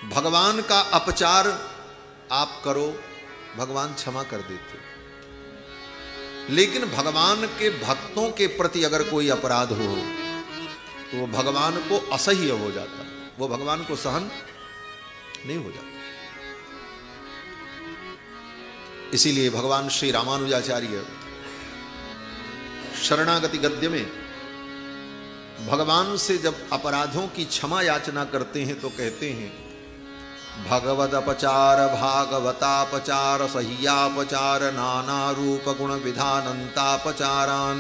भगवान का अपचार आप करो, भगवान क्षमा कर देते, लेकिन भगवान के भक्तों के प्रति अगर कोई अपराध हो तो वो भगवान को असह्य हो जाता है, वो भगवान को सहन नहीं हो जाता। इसीलिए भगवान श्री रामानुजाचार्य शरणागति गद्य में भगवान से जब अपराधों की क्षमा याचना करते हैं तो कहते हैं, भगवद अपचार भागवतापचार सह्यापचार नाना रूप गुण विधानंतापचारान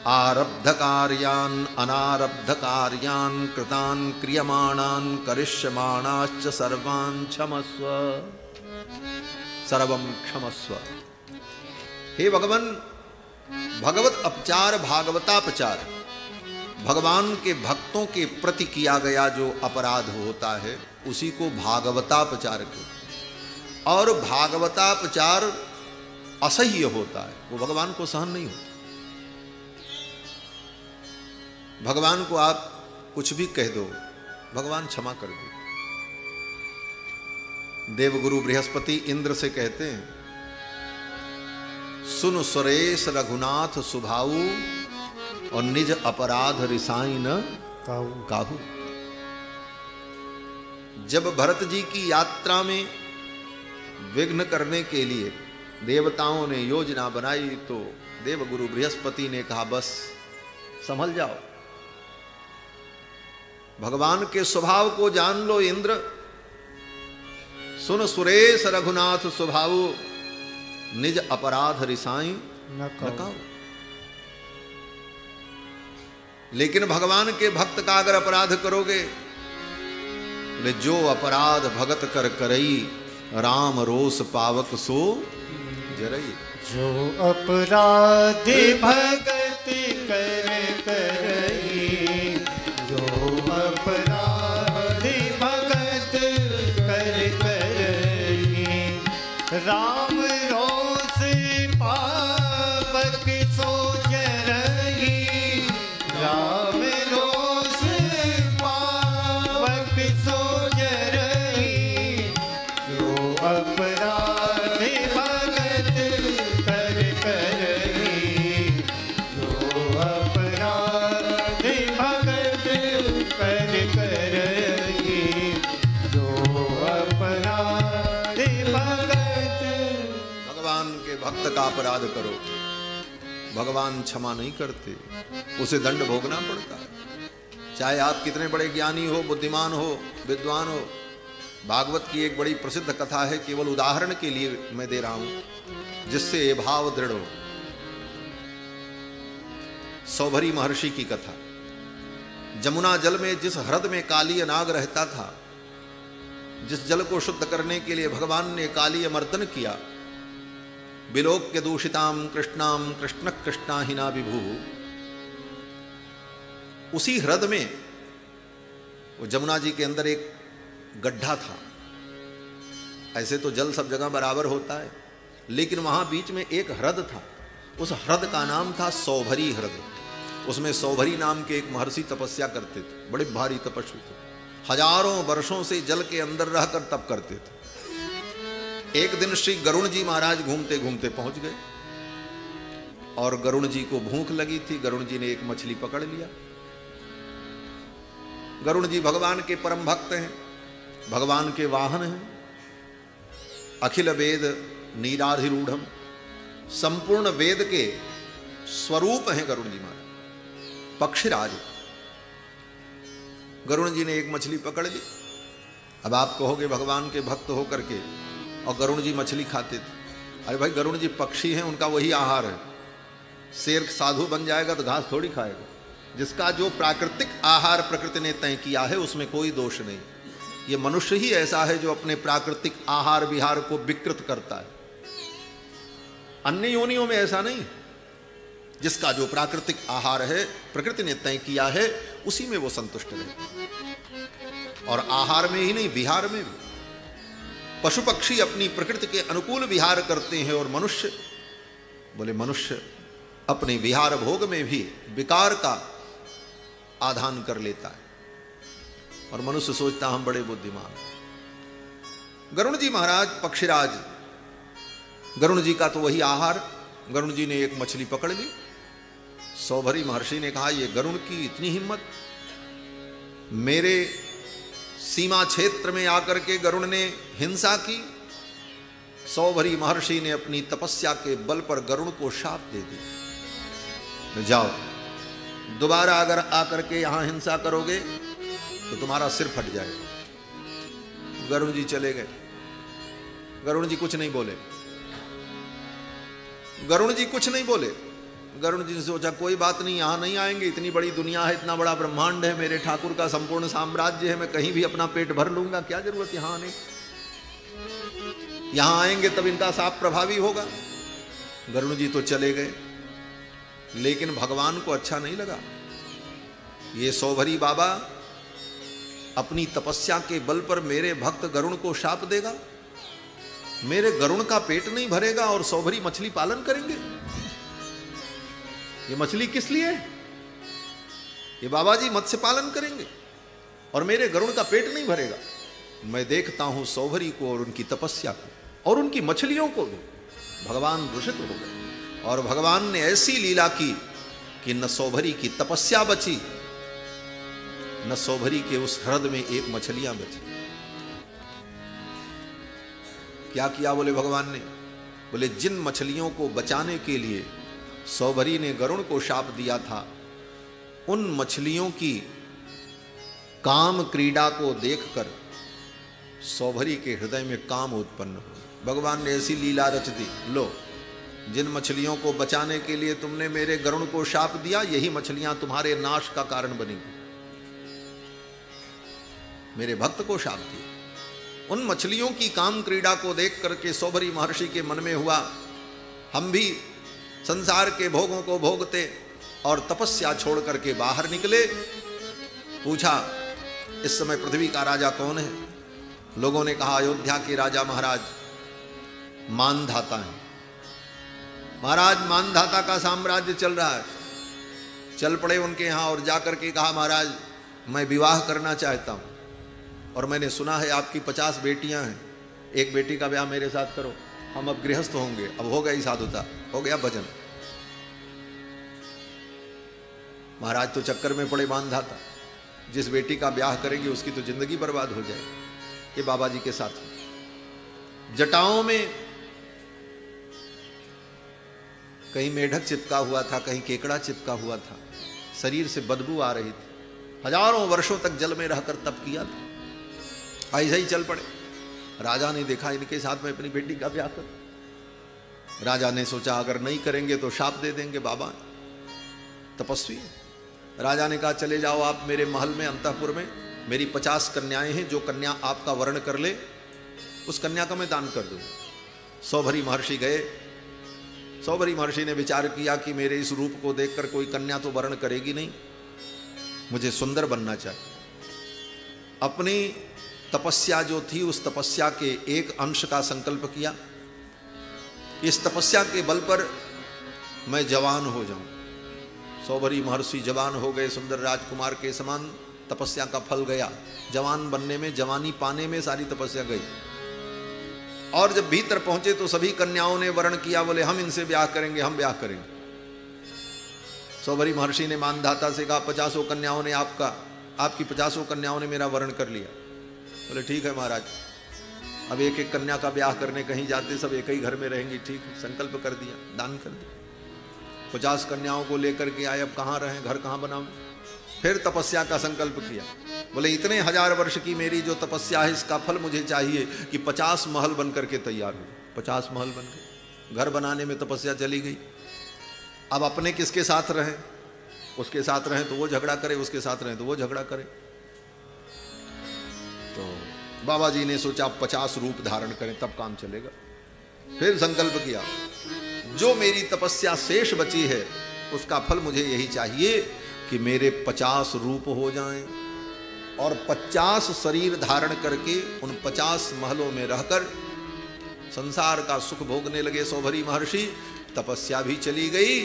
आरब्ध कार्यान अनारब्ध कार्यान कृतान क्रियमाणान करिष्यमाणाश्च सर्वान् क्षमस्व, सर्वं क्षमस्व। हे भगवान, भगवत अपचार भागवतापचार, भगवान के भक्तों के प्रति किया गया जो अपराध होता है उसी को भागवतापचार कहते, और भागवतापचार असह्य होता है, वो भगवान को सहन नहीं होता। भगवान को आप कुछ भी कह दो, भगवान क्षमा कर दो। देवगुरु बृहस्पति इंद्र से कहते हैं, सुन सुरेश रघुनाथ सुभाऊ और निज अपराध रिसाई न काहू। जब भरत जी की यात्रा में विघ्न करने के लिए देवताओं ने योजना बनाई तो देवगुरु बृहस्पति ने कहा, बस संभल जाओ, भगवान के स्वभाव को जान लो इंद्र। सुन सुरेश रघुनाथ स्वभाव निज अपराध रिसाई न काहू। लेकिन भगवान के भक्त का अगर अपराध करोगे, ले जो अपराध भगत कर करई राम रोष पावक सो जरई। जो अपराध भगत कर करई, जो अपराध भगत कर करई राम रोष पावक सो जरई। राम रोष पावक सो जरई। जो अपराध भगत कर करई, जो अपराध भगत कर करई, जो अपराध भगत। भगवान के भक्त का अपराध करो, भगवान क्षमा नहीं करते, उसे दंड भोगना पड़ता है। चाहे आप कितने बड़े ज्ञानी हो, बुद्धिमान हो, विद्वान हो। भागवत की एक बड़ी प्रसिद्ध कथा है, केवल उदाहरण के लिए मैं दे रहा हूं जिससे ये भाव दृढ़ हो। सौभरी महर्षि की कथा। जमुना जल में जिस ह्रद में कालीय नाग रहता था, जिस जल को शुद्ध करने के लिए भगवान ने कालीय मर्दन किया, विलोक्य दूषिताम कृष्णाम कृष्ण कृष्णाहिना विभू, उसी ह्रद में वो जमुना जी के अंदर एक गड्ढा था। ऐसे तो जल सब जगह बराबर होता है, लेकिन वहां बीच में एक ह्रद था। उस ह्रद का नाम था सौभरी ह्रद। उसमें सौभरी नाम के एक महर्षि तपस्या करते थे, बड़े भारी तपस्वी थे, हजारों वर्षों से जल के अंदर रहकर तप करते थे। एक दिन श्री गरुण जी महाराज घूमते घूमते पहुंच गए और गरुण जी को भूख लगी थी। गरुण जी ने एक मछली पकड़ लिया। गरुण जी भगवान के परम भक्त हैं, भगवान के वाहन हैं, अखिल वेद नीराधिरूढ़म, संपूर्ण वेद के स्वरूप हैं गरुण जी महाराज, पक्षीराज। गरुण जी ने एक मछली पकड़ ली। अब आप कहोगे भगवान के भक्त होकर के और गरुण जी मछली खाते थे। अरे भाई, गरुण जी पक्षी हैं, उनका वही आहार है। शेर साधु बन जाएगा तो घास थोड़ी खाएगा। जिसका जो प्राकृतिक आहार प्रकृति ने तय किया है उसमें कोई दोष नहीं। ये मनुष्य ही ऐसा है जो अपने प्राकृतिक आहार विहार को विकृत करता है। अन्य योनियों में ऐसा नहीं। जिसका जो प्राकृतिक आहार है प्रकृति ने तय किया है उसी में वो संतुष्ट रहता है। और आहार में ही नहीं, विहार में भी। पशु पक्षी अपनी प्रकृति के अनुकूल विहार करते हैं और मनुष्य, बोले मनुष्य अपने विहार भोग में भी विकार का आधान कर लेता है। और मनुष्य सोचता हम बड़े बुद्धिमान। गरुण जी महाराज पक्षीराज, गरुण जी का तो वही आहार। गरुण जी ने एक मछली पकड़ ली। सौभरी महर्षि ने कहा, ये गरुण की इतनी हिम्मत, मेरे सीमा क्षेत्र में आकर के गरुण ने हिंसा की। सौभरी महर्षि ने अपनी तपस्या के बल पर गरुण को शाप दे दिया, जाओ दोबारा अगर आकर के यहां हिंसा करोगे तो तुम्हारा सिर फट जाएगा। गरुण जी चले गए। गरुण जी कुछ नहीं बोले। गरुण जी कुछ नहीं बोले। गरुण जी ने सोचा कोई बात नहीं, यहां नहीं आएंगे, इतनी बड़ी दुनिया है, इतना बड़ा ब्रह्मांड है, मेरे ठाकुर का संपूर्ण साम्राज्य है, मैं कहीं भी अपना पेट भर लूंगा, क्या जरूरत यहां आने। यहां आएंगे तब इनका साप प्रभावी होगा। गरुण जी तो चले गए, लेकिन भगवान को अच्छा नहीं लगा। ये सौभरी बाबा अपनी तपस्या के बल पर मेरे भक्त गरुण को शाप देगा, मेरे गरुण का पेट नहीं भरेगा और सौभरी मछली पालन करेंगे। ये मछली किस लिए? ये बाबा जी मत्स्य पालन करेंगे और मेरे गरुण का पेट नहीं भरेगा। मैं देखता हूं सौभरी को और उनकी तपस्या को और उनकी मछलियों को भी। भगवान रुषित हो गए और भगवान ने ऐसी लीला की कि न सौभरी की तपस्या बची, न सौभरी के उस ह्रद में एक मछलियां बची। क्या किया बोले भगवान ने? बोले जिन मछलियों को बचाने के लिए सौभरी ने गरुण को शाप दिया था, उन मछलियों की काम क्रीड़ा को देखकर सौभरी के हृदय में काम उत्पन्न हो। भगवान ने ऐसी लीला रच दी, लो जिन मछलियों को बचाने के लिए तुमने मेरे गरुण को शाप दिया, यही मछलियां तुम्हारे नाश का कारण बनेंगी। मेरे भक्त को शाप दिया। उन मछलियों की काम क्रीड़ा को देख करके सौभरी महर्षि के मन में हुआ, हम भी संसार के भोगों को भोगते और तपस्या छोड़ करके बाहर निकले। पूछा इस समय पृथ्वी का राजा कौन है? लोगों ने कहा अयोध्या के राजा महाराज मानधाता हैं। महाराज मानधाता का साम्राज्य चल रहा है। चल पड़े उनके यहाँ और जाकर के कहा, महाराज मैं विवाह करना चाहता हूँ और मैंने सुना है आपकी 50 बेटियां हैं, एक बेटी का ब्याह मेरे साथ करो, हम अब गृहस्थ होंगे। अब हो गई साधुता, हो गया भजन। महाराज तो चक्कर में पड़े मानधाता, जिस बेटी का ब्याह करेंगे उसकी तो जिंदगी बर्बाद हो जाएगी। ये बाबा जी के साथ जटाओं में कहीं मेढक चिपका हुआ था, कहीं केकड़ा चिपका हुआ था, शरीर से बदबू आ रही थी। हजारों वर्षों तक जल में रहकर तप किया था। ऐसे ही चल पड़े। राजा ने देखा इनके साथ में अपनी बेटी का ब्याह कर। राजा ने सोचा अगर नहीं करेंगे तो शाप दे देंगे, बाबा तपस्वी है। राजा ने कहा चले जाओ आप मेरे महल में, अंतःपुर में मेरी 50 कन्याएं हैं, जो कन्या आपका वर्ण कर ले उस कन्या का मैं दान कर दूंगा। सौभरी महर्षि गए। सौभरी महर्षि ने विचार किया कि मेरे इस रूप को देखकर कोई कन्या तो वर्ण करेगी नहीं, मुझे सुंदर बनना चाहिए। अपनी तपस्या जो थी उस तपस्या के एक अंश का संकल्प किया, इस तपस्या के बल पर मैं जवान हो जाऊं। सौभरी महर्षि जवान हो गए, सुंदर राजकुमार के समान। तपस्या का फल गया। जवान बनने में, जवानी पाने में सारी तपस्या गई। और जब भीतर पहुंचे तो सभी कन्याओं ने वर्ण किया, बोले हम इनसे ब्याह करेंगे, हम ब्याह करेंगे। सौभरी महर्षि ने मानधाता से कहा 50 कन्याओं ने आपकी 50 कन्याओं ने मेरा वर्ण कर लिया। बोले ठीक है महाराज, अब एक एक कन्या का ब्याह करने कहीं जाते सब एक ही घर में रहेंगी। ठीक है, संकल्प कर दिया, दान कर दिया। 50 कन्याओं को लेकर के आए, अब कहाँ रहें, घर कहाँ बनाऊं। फिर तपस्या का संकल्प किया। बोले इतने 1000 वर्ष की मेरी जो तपस्या है इसका फल मुझे चाहिए कि 50 महल बन करके तैयार हो। 50 महल बन गए। घर बनाने में तपस्या चली गई। अब अपने किसके साथ रहें? उसके साथ रहें तो वो झगड़ा करे, उसके साथ रहें तो वो झगड़ा करे। तो बाबा जी ने सोचा 50 रूप धारण करें तब काम चलेगा। फिर संकल्प किया जो मेरी तपस्या शेष बची है उसका फल मुझे यही चाहिए कि मेरे 50 रूप हो जाएं और 50 शरीर धारण करके उन 50 महलों में रहकर संसार का सुख भोगने लगे सौभरी महर्षि। तपस्या भी चली गई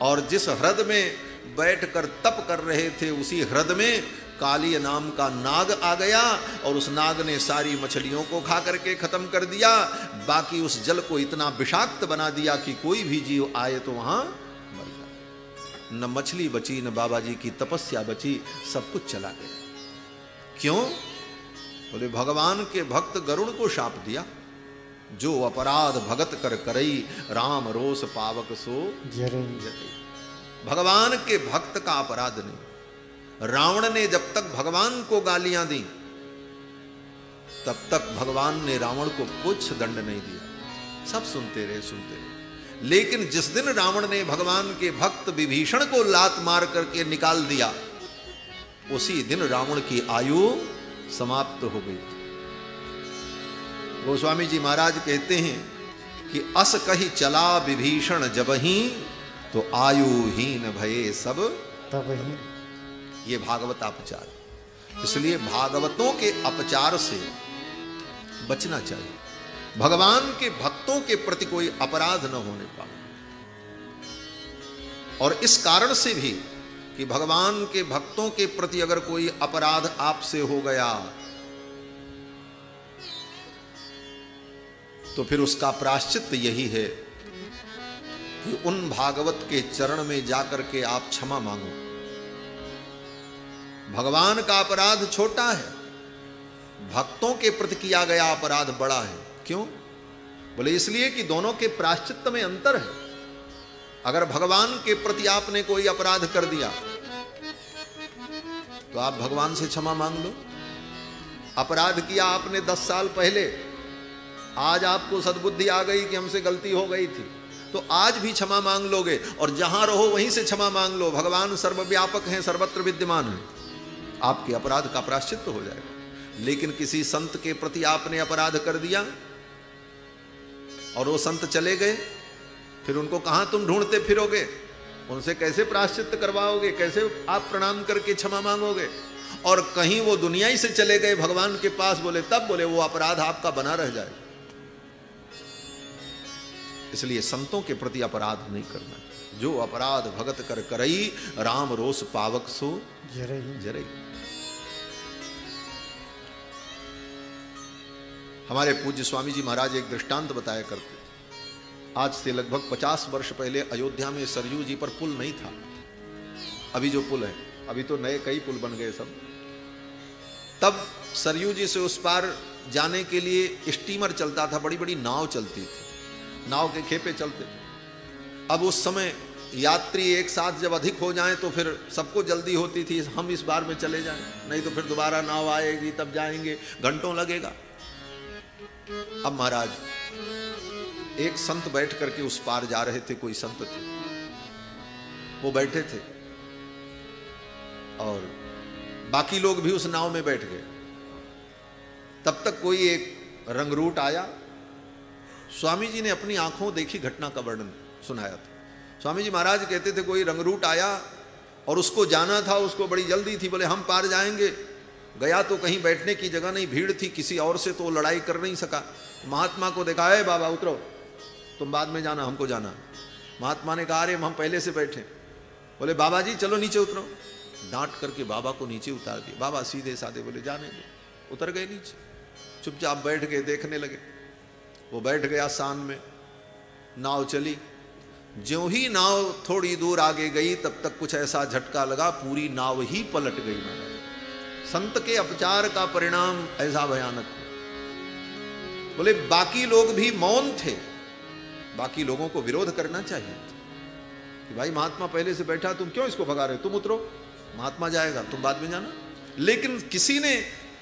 और जिस ह्रद में बैठकर तप कर रहे थे उसी ह्रद में काली नाम का नाग आ गया और उस नाग ने सारी मछलियों को खा करके खत्म कर दिया। बाकी उस जल को इतना विषाक्त बना दिया कि कोई भी जीव आए तो वहां मर जाए। न मछली बची, न बाबा जी की तपस्या बची, सब कुछ चला गया। क्यों? बोले भगवान के भक्त गरुड़ को शाप दिया, जो अपराध भगत कर करई, राम रोष पावक सो जरई। भगवान के भक्त का अपराध नहीं। रावण ने जब तक भगवान को गालियां दी तब तक भगवान ने रावण को कुछ दंड नहीं दिया। सब सुनते रहे। लेकिन जिस दिन रावण ने भगवान के भक्त विभीषण को लात मार करके निकाल दिया, उसी दिन रावण की आयु समाप्त हो गई। गोस्वामी जी महाराज कहते हैं कि अस कही चला विभीषण जबहि, तो आयुहीन भये सब तबहि। ये भागवत अपचार, इसलिए भागवतों के अपचार से बचना चाहिए। भगवान के भक्तों के प्रति कोई अपराध न होने पाए। और इस कारण से भी कि भगवान के भक्तों के प्रति अगर कोई अपराध आपसे हो गया तो फिर उसका प्रायश्चित यही है कि उन भागवत के चरण में जाकर के आप क्षमा मांगो। भगवान का अपराध छोटा है, भक्तों के प्रति किया गया अपराध बड़ा है। क्यों? बोले इसलिए कि दोनों के प्रायश्चित में अंतर है। अगर भगवान के प्रति आपने कोई अपराध कर दिया तो आप भगवान से क्षमा मांग लो। अपराध किया आपने 10 साल पहले, आज आपको सद्बुद्धि आ गई कि हमसे गलती हो गई थी, तो आज भी क्षमा मांग लोगे और जहां रहो वहीं से क्षमा मांग लो। भगवान सर्वव्यापक हैं, सर्वत्र विद्यमान हैं, आपके अपराध का प्रायश्चित हो जाएगा। लेकिन किसी संत के प्रति आपने अपराध कर दिया और वो संत चले गए, फिर उनको कहां तुम ढूंढते फिरोगे? उनसे कैसे प्रायश्चित करवाओगे? कैसे आप प्रणाम करके क्षमा मांगोगे? और कहीं वो दुनिया ही से चले गए भगवान के पास, बोले तब बोले वो अपराध आपका बना रह जाएगा। इसलिए संतों के प्रति अपराध नहीं करना चाहिए। जो अपराध भगत कर करई, राम रोष पावक सो जरई। जरई। हमारे पूज्य स्वामी जी महाराज एक दृष्टांत बताया करते। आज से लगभग 50 वर्ष पहले अयोध्या में सरयू जी पर पुल नहीं था। अभी जो पुल है, अभी तो नए कई पुल बन गए सब। तब सरयू जी से उस पार जाने के लिए स्टीमर चलता था, बड़ी बड़ी नाव चलती थी, नाव के खेपे चलते थे। अब उस समय यात्री एक साथ जब अधिक हो जाएं तो फिर सबको जल्दी होती थी, हम इस बार में चले जाएं, नहीं तो फिर दोबारा नाव आएगी तब जाएंगे, घंटों लगेगा। अब महाराज एक संत बैठ करके उस पार जा रहे थे, कोई संत थे, वो बैठे थे और बाकी लोग भी उस नाव में बैठ गए। तब तक कोई एक रंगरूट आया। स्वामी जी ने अपनी आंखों देखी घटना का वर्णन सुनाया था। स्वामी जी महाराज कहते थे कोई रंगरूट आया और उसको जाना था, उसको बड़ी जल्दी थी, बोले हम पार जाएंगे। गया तो कहीं बैठने की जगह नहीं, भीड़ थी, किसी और से तो लड़ाई कर नहीं सका। महात्मा को देखा, है बाबा उतरो, तुम बाद में जाना, हमको जाना। महात्मा ने कहा अरे हम पहले से बैठे। बोले बाबा जी चलो नीचे उतरो। डांट करके बाबा को नीचे उतार दिया। बाबा सीधे साधे बोले जाने दो। उतर गए नीचे, चुपचाप बैठ गए, देखने लगे। वो बैठ गया शान में, नाव चली। ज्यों ही नाव थोड़ी दूर आगे गई तब तक कुछ ऐसा झटका लगा, पूरी नाव ही पलट गई। महाराज संत के अपचार का परिणाम ऐसा भयानक। बोले बाकी लोग भी मौन थे, बाकी लोगों को विरोध करना चाहिए कि भाई महात्मा पहले से बैठा, तुम क्यों इसको भगा रहे, तुम उतरो, महात्मा जाएगा, तुम बाद में जाना। लेकिन किसी ने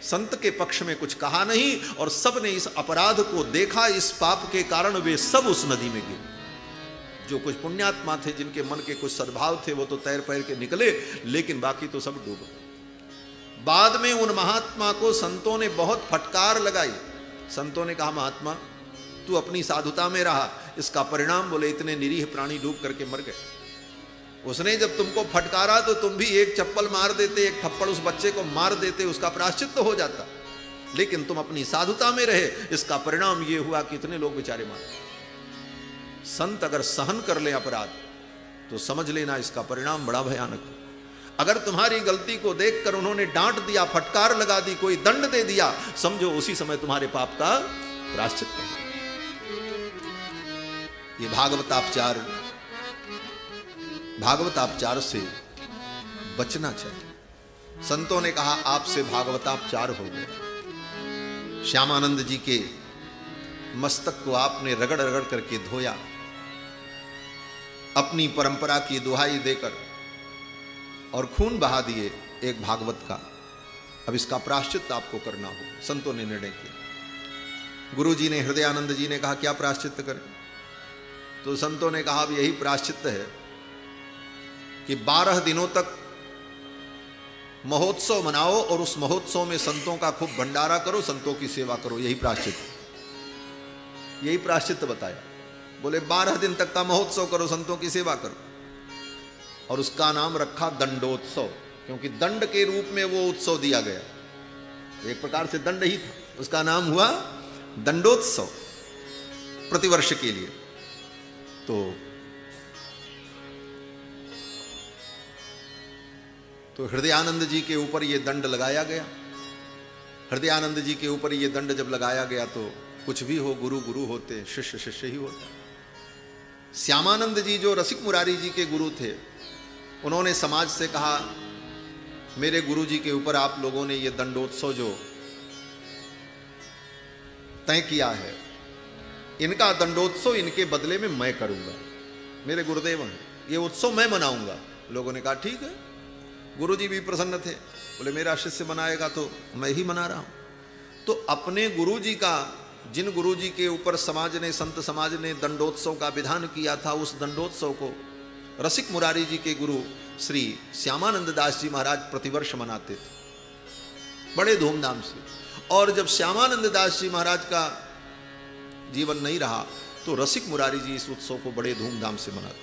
संत के पक्ष में कुछ कहा नहीं और सब ने इस अपराध को देखा। इस पाप के कारण वे सब उस नदी में गिरे। जो कुछ पुण्यात्मा थे, जिनके मन के कुछ सद्भाव थे, वो तो तैर पैर के निकले, लेकिन बाकी तो सब डूब गए। बाद में उन महात्मा को संतों ने बहुत फटकार लगाई। संतों ने कहा महात्मा तू अपनी साधुता में रहा, इसका परिणाम बोले इतने निरीह प्राणी डूब करके मर गए। उसने जब तुमको फटकारा तो तुम भी एक चप्पल मार देते, एक थप्पड़ उस बच्चे को मार देते, उसका प्रायश्चित तो हो जाता। लेकिन तुम अपनी साधुता में रहे, इसका परिणाम ये हुआ कि इतने लोग बेचारे मारे। संत अगर सहन कर ले अपराध तो समझ लेना इसका परिणाम बड़ा भयानक है। अगर तुम्हारी गलती को देखकर उन्होंने डांट दिया, फटकार लगा दी, कोई दंड दे दिया, समझो उसी समय तुम्हारे पाप का प्रायश्चित कर। ये भागवतापचार से बचना चाहिए। संतों ने कहा आपसे भागवतापचार हो गया। श्यामानंद जी के मस्तक को आपने रगड़ रगड़ करके धोया, अपनी परंपरा की दुहाई देकर, और खून बहा दिए एक भागवत का। अब इसका प्रायश्चित आपको करना हो। संतों ने निर्णय किया। गुरु जी ने, हृदयानंद जी ने कहा क्या प्रायश्चित करें? तो संतों ने कहा अब यही प्रायश्चित है कि 12 दिनों तक महोत्सव मनाओ और उस महोत्सव में संतों का खूब भंडारा करो, संतों की सेवा करो। यही प्रायश्चित, यही प्रायश्चित बताया। बोले 12 दिन तक का महोत्सव करो, संतों की सेवा करो। और उसका नाम रखा दंडोत्सव, क्योंकि दंड के रूप में वो उत्सव दिया गया, एक प्रकार से दंड ही था। उसका नाम हुआ दंडोत्सव, प्रतिवर्ष के लिए। तो हृदयानंद जी के ऊपर ये दंड लगाया गया। हृदयानंद जी के ऊपर ये दंड जब लगाया गया तो कुछ भी हो, गुरु गुरु होते, शिष्य शिष्य ही होता। श्यामानंद जी जो रसिक मुरारी जी के गुरु थे, उन्होंने समाज से कहा मेरे गुरु जी के ऊपर आप लोगों ने ये दंडोत्सव जो तय किया है, इनका दंडोत्सव इनके बदले में मैं करूंगा। मेरे गुरुदेव हैं, ये उत्सव मैं मनाऊंगा। लोगों ने कहा ठीक है। गुरु जी भी प्रसन्न थे, बोले मेरा शिष्य मनाएगा तो मैं ही मना रहा हूं। तो अपने गुरु जी का, जिन गुरु जी के ऊपर समाज ने, संत समाज ने दंडोत्सव का विधान किया था, उस दंडोत्सव को रसिक मुरारी जी के गुरु श्री श्यामानंद दास जी महाराज प्रतिवर्ष मनाते थे बड़े धूमधाम से। और जब श्यामानंद दास जी महाराज का जीवन नहीं रहा तो रसिक मुरारी जी इस उत्सव को बड़े धूमधाम से मनाते।